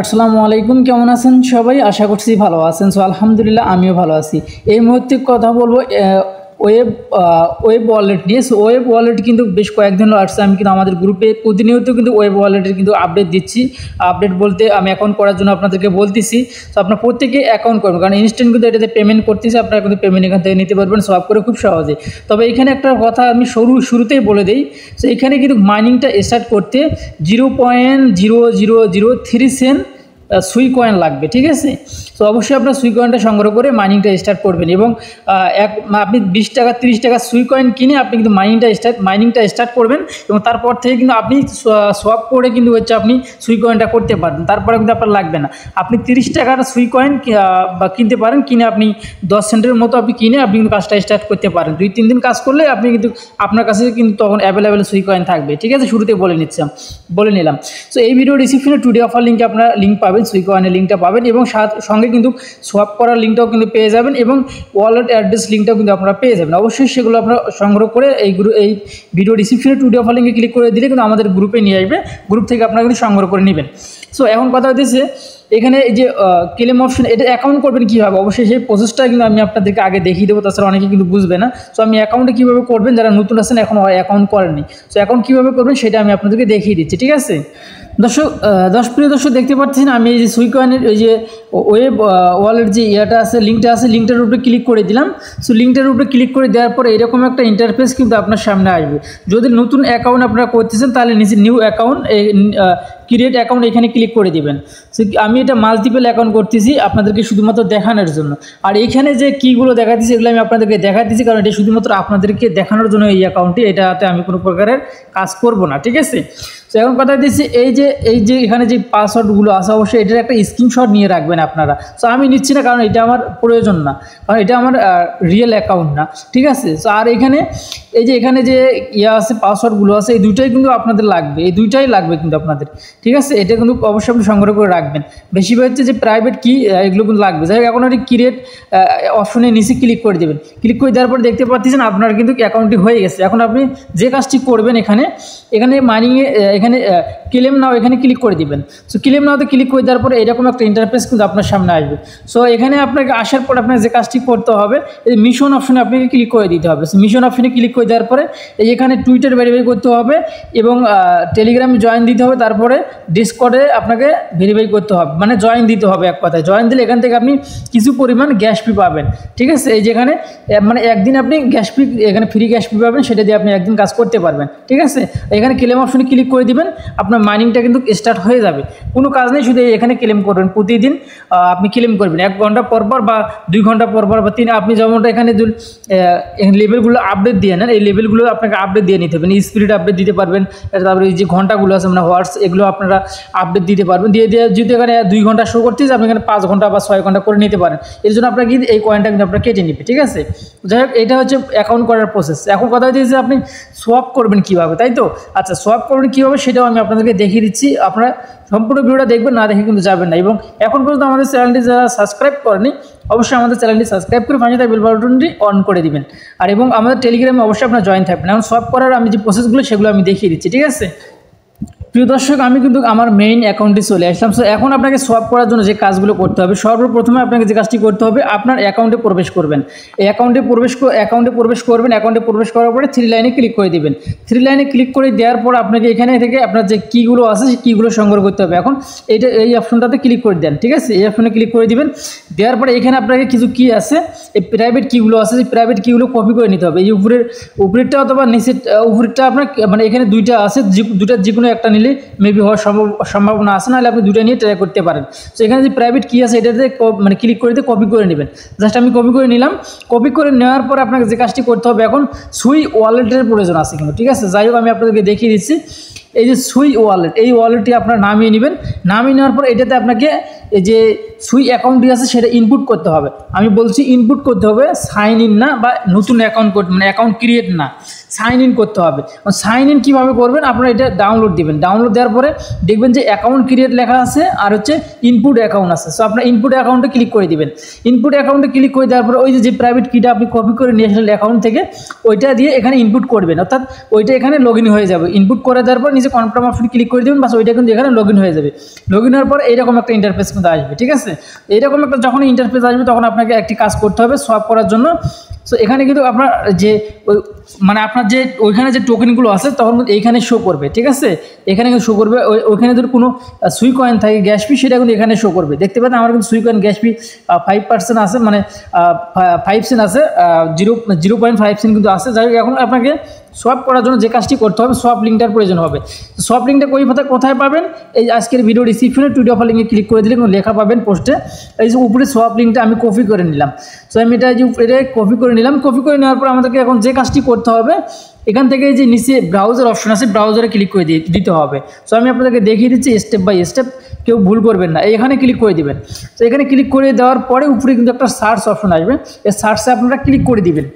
আসসালামু আলাইকুম, কেমন আছেন সবাই? আশা করছি ভালো আছেন। সো আলহামদুলিল্লাহ আমিও ভালো আছি। এই মুহূর্তে কথা বলবো ওয়েব ওয়ালেট নিয়ে। সো ওয়েব ওয়ালেট কিন্তু বেশ কয়েকদিন আসছে। আমি কিন্তু আমাদের গ্রুপে প্রতিনিয়ত কিন্তু ওয়েব ওয়ালেটের কিন্তু আপডেট দিচ্ছি। আপডেট বলতে আমি অ্যাকাউন্ট করার জন্য আপনাদেরকে বলতেছি। সো আপনার প্রত্যেকে অ্যাকাউন্ট করবেন, কারণ ইনস্ট্যান্ট কিন্তু এটাতে পেমেন্ট করতেছে, আপনারা কিন্তু পেমেন্ট এখান থেকে নিতে পারবেন সোয়াপ করে খুব সহজে। তবে এখানে একটা কথা আমি শুরুতেই বলে দিই। সো এখানে কিন্তু মাইনিংটা স্টার্ট করতে 0.0003 সুই কয়েন লাগবে, ঠিক আছে? তো অবশ্যই আপনার সুই কয়েনটা সংগ্রহ করে মাইনিংটা স্টার্ট করবেন এবং আপনি 20 টাকা 30 টাকা সুই কয়েন কিনে আপনি কিন্তু মাইনিংটা স্টার্ট করবেন এবং তারপর থেকে কিন্তু আপনি সোয়াপ করে কিন্তু আপনি সুই কয়েনটা করতে পারবেন। তারপরে কিন্তু আপনার লাগবে না। আপনি 30 টাকার সুই কয়েন বা কিনতে পারেন, কিনে আপনি 10 সেন্টের মতো আপনি কিনে আপনি কিন্তু কাজটা স্টার্ট করতে পারেন। 2-3 দিন কাজ করলে আপনি কিন্তু আপনার কাছে কিন্তু তখন অ্যাভেলেবেল সুই কয়েন থাকবে, ঠিক আছে? শুরুতে বলে নিলাম। সো এই ভিডিও ডিসক্রিপশনে টুডে অফার লিঙ্কে আপনারা লিঙ্ক পাবেন, সুই কয়েনের লিঙ্কটা পাবেন এবং সঙ্গে কিন্তু সোয়াপ করার লিঙ্কটাও কিন্তু পেয়ে যাবেন এবং ওয়ালেট অ্যাড্রেস লিঙ্কটাও কিন্তু আপনারা পেয়ে যাবেন। অবশ্যই সেগুলো আপনারা সংগ্রহ করে এই ভিডিও ডিসক্রিপশনে টুডে অফার লিঙ্কে ক্লিক করে দিলে কিন্তু আমাদের গ্রুপে নিয়ে আসবে। গ্রুপ থেকে আপনারা কিন্তু সংগ্রহ করে নেবেন। সো এখন কথা হচ্ছে এখানে এই যে ক্লেম অপশন, এটা অ্যাকাউন্ট করবেন কীভাবে, অবশ্যই সেই প্রসেসটা কিন্তু আমি আপনাদেরকে আগে দেখিয়ে দেবো, তাছাড়া অনেকে কিন্তু বুঝবে না। সো আমি অ্যাকাউন্টে কীভাবে করবেন, যারা নতুন আছেন এখন অ্যাকাউন্ট করেননি, সো অ্যাকাউন্ট কীভাবে করবেন সেটা আমি আপনাদেরকে দেখিয়ে দিচ্ছি, ঠিক আছে? প্রিয় দর্শক দেখতে পাচ্ছেন আমি এই যে সুই কয়েনের ওই যে ওয়েব ওয়ালেট যে ইয়েটা আছে, লিঙ্কটা আছে, লিঙ্কটার উপরে ক্লিক করে দিলাম। সো লিঙ্কটার উপরে ক্লিক করে দেওয়ার পরে এরকম একটা ইন্টারফেস কিন্তু আপনার সামনে আসবে। যদি নতুন অ্যাকাউন্ট আপনারা করতেছেন তাহলে নিচে নিউ অ্যাকাউন্ট ক্রিয়েট অ্যাকাউন্ট এখানে ক্লিক করে দিবেন। সো আমি এটা মাল্টিপল অ্যাকাউন্ট করতেছি আপনাদেরকে শুধুমাত্র দেখানোর জন্য। আর এইখানে যে কীগুলো দেখাচ্ছি এগুলো আমি আপনাদেরকে দেখাচ্ছি, কারণ এটা শুধুমাত্র আপনাদেরকে দেখানোর জন্য এই অ্যাকাউন্টটি, এটাতে আমি কোনো প্রকারের কাজ করব না, ঠিক আছে? তো এখন কথা দিচ্ছি এই যে এখানে যে পাসওয়ার্ডগুলো আছে অবশ্যই এটার একটা স্ক্রিনশট নিয়ে রাখবেন আপনারা। সো আমি নিচ্ছি না, কারণ এটা আমার প্রয়োজন না, কারণ এটা আমার রিয়েল অ্যাকাউন্ট না, ঠিক আছে? সো আর এখানে এখানে যে আছে পাসওয়ার্ডগুলো আছে এই দুইটাই কিন্তু আপনাদের লাগবে, এই দুইটাই লাগবে কিন্তু আপনাদের, ঠিক আছে? এটা কিন্তু অবশ্যই আপনি সংগ্রহ করে রাখবেন। বেশিরভাগ হচ্ছে যে প্রাইভেট কি এগুলো কিন্তু লাগবে। যাই হোক, এখন আপনি ক্রিয়েট অপশনে নিচে ক্লিক করে দেবেন। ক্লিক করে দেওয়ার পর দেখতে পাচ্ছেন আপনার কিন্তু অ্যাকাউন্টটি হয়ে গেছে। এখন আপনি যে কাজটি করবেন এখানে মাইনিংয়ে এখানে ক্লেম নাও এখানে ক্লিক করে দিবেন। সো ক্লেম নাওতে ক্লিক করে দেওয়ার পরে এরকম একটা ইন্টারফেস কিন্তু আপনার সামনে আসবে। সো এখানে আপনাকে আসার পর আপনার যে কাজটি করতে হবে এই মিশন অপশনে আপনাকে ক্লিক করে দিতে হবে। সো মিশন অপশনে ক্লিক করে দেওয়ার পরে এখানে টুইটার ভেরিফাই করতে হবে এবং টেলিগ্রামে জয়েন দিতে হবে, তারপরে ডিসকর্ডে আপনাকে ভেরিফাই করতে হবে, মানে জয়েন দিতে হবে। এক কথায় জয়েন দিলে এখান থেকে আপনি কিছু পরিমাণ গ্যাস ফি পাবেন, ঠিক আছে? এই যেখানে মানে একদিন আপনি গ্যাস ফি এখানে ফ্রি গ্যাস ফি পাবেন, সেটা দিয়ে আপনি একদিন কাজ করতে পারবেন, ঠিক আছে? এখানে ক্লেম অপশনে ক্লিক করে দিবেন, আপনার মাইনিংটা কিন্তু স্টার্ট হয়ে যাবে। কোনো কাজ নেই, শুধু এখানে ক্লেম করবেন। প্রতিদিন আপনি ক্লেম করবেন 1 ঘন্টা পর বা 2 ঘন্টা পর বা 3। আপনি যেমনটা এখানে লেভেলগুলো আপডেট দিয়ে নেন, এই লেভেলগুলো আপনাকে আপডেট দিয়ে নিতে হবে। স্পিড আপডেট দিতে পারবেন, তারপরে এই যে ঘন্টাগুলো আছে মানে হোয়াটস, এগুলো আপনারা আপডেট দিতে পারবেন। দিয়ে যদি এখানে 2 ঘন্টা শো করতেছে আপনি এখানে 5 ঘন্টা বা 6 ঘন্টা করে নিতে পারেন। এর জন্য আপনাকে কিন্তু এই কয়েনটা কিন্তু আপনার কেটে নেবে, ঠিক আছে? যাই হোক, এটা হচ্ছে অ্যাকাউন্ট করার প্রসেস। এখন কথা হচ্ছে যে আপনি সোয়াপ করবেন কীভাবে, তাই তো? আচ্ছা, সোয়াপ করবেন কীভাবে সেটাও আমি আপনাদেরকে দেখিয়ে দিচ্ছি। আপনারা সম্পূর্ণ ভিডিওটা দেখবেন, না দেখে কিন্তু যাবেন না। এবং এখন পর্যন্ত আমাদের চ্যানেলটি যারা সাবস্ক্রাইব করেনি অবশ্যই আমাদের চ্যানেলটি সাবস্ক্রাইব করে পাশে থাকা বেল বাটনটি অন করে দিবেন। আর এবং আমাদের টেলিগ্রামে অবশ্যই আপনারা জয়েন থাকবেন। এখন সোয়াপ করার আমি যে প্রসেসগুলো সেগুলো আমি দেখিয়ে দিচ্ছি, ঠিক আছে? প্রিয় দর্শক, আমি কিন্তু আমার মেইন অ্যাকাউন্টে চলে আসলাম। সো এখন আপনাকে সোয়াপ করার জন্য যে কাজগুলো করতে হবে, সর্বপ্রথমে আপনাকে যে কাজটি করতে হবে আপনার অ্যাকাউন্টে প্রবেশ করবেন। এই অ্যাকাউন্টে প্রবেশ করার পরে 3 লাইনে ক্লিক করে দিবেন। 3 লাইনে ক্লিক করে দেওয়ার পর আপনাকে এখানে থেকে আপনার যে কীগুলো আছে সেই কীগুলো সংগ্রহ করতে হবে। এখন এই অপশনটাতে ক্লিক করে দেন, ঠিক আছে? এই অপশনে ক্লিক করে দিবেন। দেওয়ার পরে এখানে আপনাকে কিছু কী আছে, এই প্রাইভেট কীগুলো আছে, সেই প্রাইভেট কীগুলো কপি করে নিতে হবে। এই উপরেরটা অথবা নিচের উপরেরটা আপনার মানে এখানে দুইটা আছে, দুইটা যে কোনো একটা নিলে মেবি হওয়ার সম্ভাবনা আছে, নাহলে আপনি দুটো নিয়ে ট্রাই করতে পারেন। সো এখানে যে প্রাইভেট কী আছে এটাতে মানে ক্লিক করে দিয়ে কপি করে নেবেন। জাস্ট আমি কপি করে নিলাম। কপি করে নেওয়ার পর আপনাকে যে কাজটি করতে হবে, এখন সুই ওয়ালেটের প্রয়োজন আছে কিন্তু, ঠিক আছে? যাই হোক, আমি আপনাদেরকে দেখিয়ে দিচ্ছি। এই যে সুই ওয়ালেট, এই ওয়ালেটটি আপনারা নামিয়ে নেবেন। নামিয়ে নেওয়ার পর এটাতে আপনাকে এই যে সুই অ্যাকাউন্টটি আছে সেটা ইনপুট করতে হবে। আমি বলছি ইনপুট করতে হবে, সাইন ইন না, বা নতুন অ্যাকাউন্ট মানে অ্যাকাউন্ট ক্রিয়েট না, সাইন ইন করতে হবে। সাইন ইন কীভাবে করবেন, আপনারা এটা ডাউনলোড দেবেন। ডাউনলোড দেওয়ার পরে দেখবেন যে অ্যাকাউন্ট ক্রিয়েট লেখা আছে আর হচ্ছে ইনপুট অ্যাকাউন্ট আছে। সো আপনার ইনপুট অ্যাকাউন্টে ক্লিক করে দিবেন। ইনপুট অ্যাকাউন্টে ক্লিক করে দেওয়ার পরে ওই যে প্রাইভেট কিটা আপনি কপি করে নিয়ে আসলেন অ্যাকাউন্ট থেকে, ওইটা দিয়ে এখানে ইনপুট করবেন, অর্থাৎ ওইটা এখানে লগ ইন হয়ে যাবে। ইনপুট করে দেওয়ার পর নিজে যে কনফার্ম অপশন ক্লিক করে দেবেন, বাস ওইটা কিন্তু এখানে লগ ইন হয়ে যাবে। লগ ইন হওয়ার পর এইরকম একটা ইন্টারফেস কিন্তু আসবে, ঠিক আছে। এইরকম একটা যখন ইন্টারফেস আসবে তখন আপনাকে একটি কাজ করতে হবে সোয়াপ করার জন্য। সো এখানে কিন্তু আপনার যে মানে আপনার যে ওইখানে যে টোকেনগুলো আছে তখন এইখানে শো করবে, ঠিক আছে। এখানে কিন্তু শো করবে, ওইখানে যদি কোনো সুই কয়েন থাকে গ্যাস ফি সেটা কিন্তু এখানে শো করবে। দেখতে পাচ্ছেন আমার কিন্তু সুই কয়েন গ্যাস ফি 5% আছে, মানে 5 সেন্ট আছে, 0.5 সেন্ট কিন্তু আছে। যাই হোক এখন আপনাকে সোয়াপ করার জন্য যে কাজটি করতে হবে, সোয়াপ লিঙ্কটার প্রয়োজন হবে। সোয়াপ লিঙ্কটা কোথায় পাবেন, এই আজকের ভিডিও ডিসক্রিপশনে টুইট অফার লিঙ্কে ক্লিক করে দিলে লেখা পাবেন পোস্টে। এই যে উপরে সোয়াপ লিঙ্কটা আমি কপি করে নিলাম। সো আমি এটা কপি করে নিলাম। কপি করে নেওয়ার পর আমাদেরকে এখন যে কাজটি করতে হবে, এখান থেকে যে নিচে ব্রাউজার অপশন আছে ব্রাউজারে ক্লিক করে দিতে হবে। সো আমি আপনাদেরকে দেখিয়ে দিচ্ছি স্টেপ বাই স্টেপ, কেউ ভুল করবেন না। এখানে ক্লিক করে দিবেন। তো এখানে ক্লিক করে দেওয়ার পরে উপরে কিন্তু একটা সার্চ অপশন আসবে, এই সার্চে আপনারা ক্লিক করে দিবেন।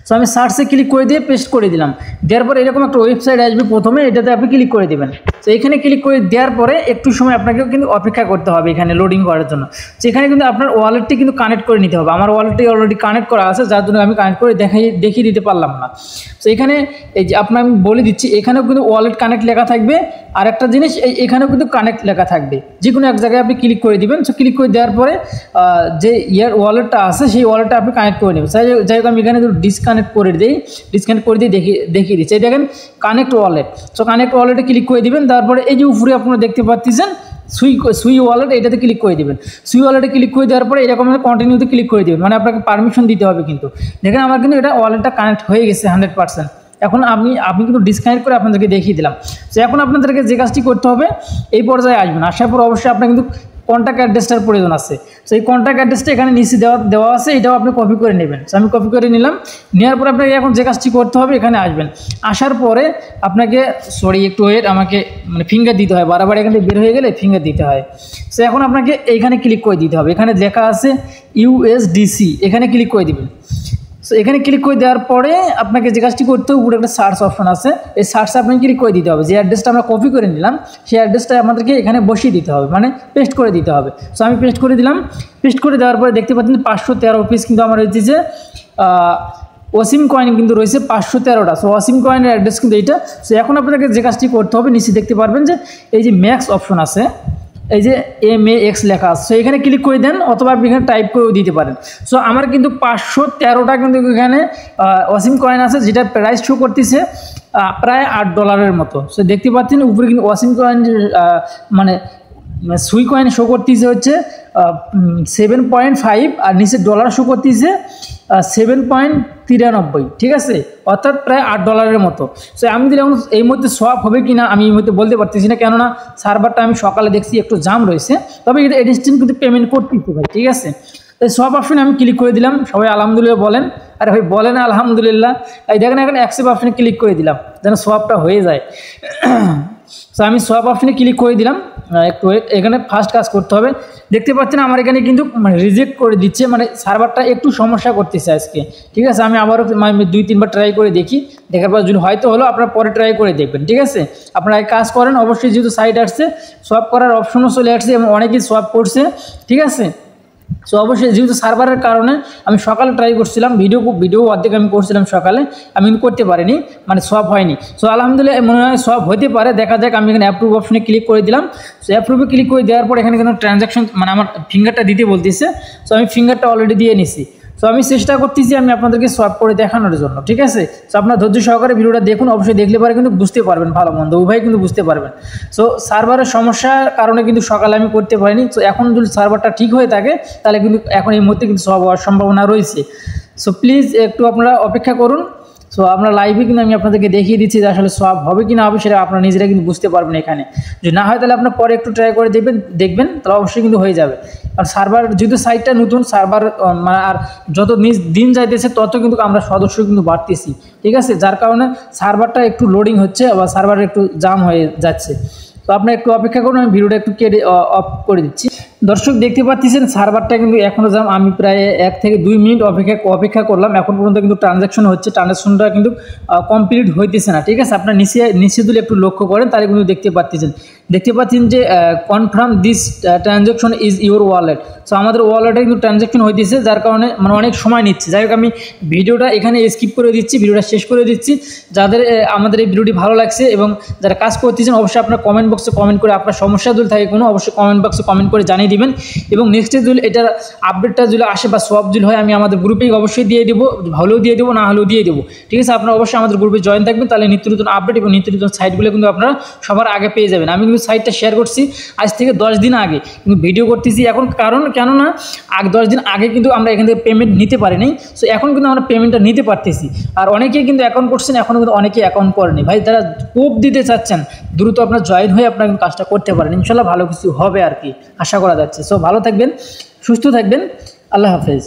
সো আমি সার্চে ক্লিক করে দিয়ে পেস্ট করে দিলাম। দেওয়ার পরে এরকম একটা ওয়েবসাইট আসবে, প্রথমে এটাতে আপনি ক্লিক করে দেবেন। তো এখানে ক্লিক করে দেওয়ার পরে একটু সময় আপনাকেও কিন্তু অপেক্ষা করতে হবে এখানে লোডিং করার জন্য। সেখানে কিন্তু আপনার ওয়ালেটটি কিন্তু কানেক্ট করে নিতে হবে। আমার ওয়ালেটটি অলরেডি কানেক্ট করা আছে, যার জন্য আমি কানেক্ট করে দেখিয়ে দিতে পারলাম না। তো এখানে এই যে আপনার আমি বলে দিচ্ছি, এখানেও কিন্তু ওয়ালেট কানেক্ট লেখা থাকবে, আর একটা জিনিস এখানেও কিন্তু কানেক্ট লেখা থাকবে। যে কোনো এক জায়গায় আপনি ক্লিক করে দিবেন। সো ক্লিক করে দেওয়ার পরে যে ওয়ালেটটা আছে সেই ওয়ালেটটা আপনি কানেক্ট করে নেবেন। যাই হোক আমি এখানে ডিসকানেক্ট করে দিই, দেখিয়ে দিচ্ছি। এই দেখেন কানেক্ট ওয়ালেট। সো কানেক্ট ওয়ালেটে ক্লিক করে দিবেন। তারপরে এই যে উপরে আপনারা দেখতে পাচ্ছেন সুই ওয়ালেট, এটাতে ক্লিক করে দিবেন। সুই ওয়ালেটে ক্লিক করে দেওয়ার পরে এরকম কন্টিনিউতে ক্লিক করে দিবেন, মানে আপনাকে পারমিশন দিতে হবে কিন্তু। দেখেন আমার কিন্তু এটা ওয়ালেটটা কানেক্ট হয়ে গেছে 100%। এখন আপনি কিন্তু ডিসকানেক্ট করে আপনাদেরকে দেখিয়ে দিলাম। তো এখন আপনাদেরকে যে কাজটি করতে হবে, এই পর্যায়ে আসবেন। আসার পর অবশ্যই আপনার কিন্তু কন্ট্যাক্ট অ্যাড্রেসটার প্রয়োজন আছে। সো এই কন্ট্যাক্ট অ্যাড্রেসটা এখানে নিচে দেওয়া আছে, এটাও আপনি কপি করে নেবেন। সো আমি কপি করে নিলাম। নেওয়ার পর আপনাকে এখন যে কাজটি করতে হবে, এখানে আসবেন। আসার পরে আপনাকে একটু ওয়েট, আমাকে মানে ফিঙ্গার দিতে হয়, বারবার এখানে বের হয়ে গেলে ফিঙ্গার দিতে হয়। সো এখন আপনাকে এইখানে ক্লিক করে দিতে হবে। এখানে লেখা আছে USDC, এখানে ক্লিক করে দিবেন। সো এখানে ক্লিক করে দেওয়ার পরে আপনাকে যে কাজটি করতে হবে, উপরে একটা সার্চ অপশন আছে, এই সার্চে আপনাকে ক্লিক করে দিতে হবে। যে অ্যাড্রেসটা আমরা কপি করে নিলাম সেই অ্যাড্রেসটা আমাদেরকে এখানে বসিয়ে দিতে হবে, মানে পেস্ট করে দিতে হবে। সো আমি পেস্ট করে দিলাম। পেস্ট করে দেওয়ার পরে দেখতে পাচ্ছেন 513 পিস কিন্তু আমার হয়েছে যে অসীম কয়েন কিন্তু রয়েছে 513টা। সো অসীম কয়েনের অ্যাড্রেস কিন্তু এইটা। সো এখন আপনাকে যে কাজটি করতে হবে, নিচে দেখতে পারবেন যে এই যে ম্যাক্স অপশন আছে, এই যে MAX লেখা আছে। সো এখানে ক্লিক করে দেন, অথবা আপনি এখানে টাইপ করেও দিতে পারেন। সো আমার কিন্তু 513টা কিন্তু এখানে অসীম কয়েন আছে, যেটা প্রাইস শো করতেছে প্রায় $8 মতো। সো দেখতে পাচ্ছেন উপরে কিন্তু অসীম কয়েন মানে সুই কয়েন শো করতেছে হচ্ছে 7.5, আর নিচে ডলার শো করতেছে 7.93, ঠিক আছে, অর্থাৎ প্রায় $8 মতো। সো আমি দিলে এখন এই মধ্যে সোয়াপ হবে কি না আমি এই মধ্যে বলতে পারতেছি না, কেননা সার্ভারটা আমি সকালে দেখছি একটু জাম রয়েছে। তবে এটা ইনস্ট্যান্ট কিন্তু পেমেন্ট করতেছে ভাই, ঠিক আছে। তাই সোয়াপ অপশনে আমি ক্লিক করে দিলাম। সবাই আলহামদুলিল্লাহ বলেন, আরে ভাই বলেন আলহামদুলিল্লাহ। এই দেখেন এখানে অ্যাকসেপ্ট অপশনে ক্লিক করে দিলাম যেন সোয়াপটা হয়ে যায়। সো আমি সোয়াপ অপশনে ক্লিক করে দিলাম। একটু এখানে ফার্স্ট কাজ করতে হবে। দেখতে পাচ্ছেন আমার এখানে কিন্তু মানে রিজেক্ট করে দিচ্ছে, মানে সার্ভারটা একটু সমস্যা করতেছে আজকে, ঠিক আছে। আমি আবারও 2-3বার ট্রাই করে দেখি, দেখার পর যদি হয়তো হলো আপনারা পরে ট্রাই করে দেখবেন, ঠিক আছে। আপনারা এই কাজ করেন। অবশ্যই যেহেতু সাইট আসছে, সোয়াপ করার অপশনও চলে আসছে এবং অনেকেই সোয়াপ করছে, ঠিক আছে। সো অবশ্যই যেহেতু সার্ভারের কারণে আমি সকালে ট্রাই করছিলাম, ভিডিও অর্ধেক আমি করছিলাম সকালে, আমি কিন্তু করতে পারিনি, মানে সোয়াপ হয়নি। সো আলহামদুলিল্লাহ মনে হয় সোয়াপ হতে পারে, দেখা যাক। আমি এখানে অ্যাপ্রুভ অপশনে ক্লিক করে দিলাম। সো অ্যাপ্রুভে ক্লিক করে দেওয়ার পর এখানে কিন্তু ট্রানজ্যাকশন মানে আমার ফিঙ্গারটা দিতে বলতেছে। সো আমি ফিঙ্গারটা অলরেডি দিয়ে নিছি। সো আমি চেষ্টা করতেছি আমি আপনাদেরকে সোয়াপ করে দেখানোর জন্য, ঠিক আছে। সো আপনার ধৈর্য সহকারে ভিডিওটা দেখুন, অবশ্যই দেখলে পরে কিন্তু বুঝতে পারবেন, ভালো মন্দ উভয় কিন্তু বুঝতে পারবেন। সো সার্ভারের সমস্যার কারণে কিন্তু সকালে আমি করতে পারিনি। সো এখন যদি সার্ভারটা ঠিক হয়ে থাকে তাহলে কিন্তু এখন এই মুহূর্তে কিন্তু সোয়াপ হওয়ার সম্ভাবনা রয়েছে। সো প্লিজ একটু আপনারা অপেক্ষা করুন। সো আমরা লাইভে কিন্তু আমি আপনাদেরকে দেখিয়ে দিচ্ছি যে আসলে সোয়াপ হবে কি না হবে, সেটা আপনারা নিজেরা কিন্তু বুঝতে পারবেন এখানে। যদি না হয় তাহলে আপনার পরে একটু ট্রাই করে দেখবেন তাহলে অবশ্যই কিন্তু হয়ে যাবে। আর সার্ভার যেহেতু সাইটটা নতুন, সার্ভার মানে আর যত দিন যাইতেছে তত কিন্তু আমরা সদস্য কিন্তু বাড়তেছি, ঠিক আছে। যার কারণে সার্ভারটা একটু লোডিং হচ্ছে বা সার্ভার একটু জাম হয়ে যাচ্ছে। তো আপনারা একটু অপেক্ষা করুন, আমি ভিডিওটা একটু কেটে অফ করে দিচ্ছি। দর্শক দেখতে পাচ্ছেন সার্ভারটা কিন্তু এখনও জাম, আমি প্রায় 1 থেকে 2 মিনিট অপেক্ষা করলাম, এখন পর্যন্ত কিন্তু ট্রানজ্যাকশন হচ্ছে, ট্রানজ্যাকশনটা কিন্তু কমপ্লিট হইতেছে না। ঠিক আছে, আপনার নিচে যদি একটু লক্ষ্য করেন তাহলে কিন্তু দেখতে পাচ্ছেন যে confirm this transaction is your wallet. So আমাদের ওয়ালেটে কিন্তু ট্রানজ্যাকশন হইতেছে, যার কারণে মানে অনেক সময় নিচ্ছে। যাই হোক, আমি ভিডিওটা এখানে স্কিপ করে দিচ্ছি, ভিডিওটা শেষ করে দিচ্ছি। যাদের আমাদের এই ভিডিওটি ভালো লাগছে এবং যারা কাজ করতেছেন অবশ্যই আপনার কমেন্ট বক্সে কমেন্ট করে আপনার সমস্যা যদি থাকে কোনো, অবশ্যই কমেন্ট বক্সে কমেন্ট করে জানিয়ে দিবেন। এবং নেক্সটে যদি এটার আপডেটটা যদি আসে বা সব যদি হয়, আমি আমাদের গ্রুপেই অবশ্যই দিয়ে দেবো, হলেও দিয়ে দেবো, না হলেও দিয়ে দেবো। ঠিক আছে, আপনারা অবশ্যই আমাদের গ্রুপে জয়েন থাকবেন, তাহলে নিত্য নতুন আপডেট এবং নিত্য নতুন সাইটগুলো কিন্তু আপনারা সবার আগে পেয়ে যাবেন। আমি কিন্তু সাইটটা শেয়ার করছি আজ থেকে 10 দিন আগে, কিন্তু ভিডিও করতেছি এখন, কেননা 10 দিন আগে কিন্তু আমরা এখান থেকে পেমেন্ট নিতে পারিনি। সো এখন কিন্তু আমরা পেমেন্টটা নিতে পারতেছি। আর অনেকেই কিন্তু অ্যাকাউন্ট করছেন, এখনও কিন্তু অনেকেই অ্যাকাউন্ট করেনি। ভাই, যারা কোপ দিতে চাচ্ছেন দ্রুত আপনার জয়েন হয়ে আপনারা কিন্তু কাজটা করতে পারেন, ইনশাল্লাহ ভালো কিছু হবে আর কি আশা করা যাচ্ছে। সো ভালো থাকবেন, সুস্থ থাকবেন, আল্লাহ হাফেজ।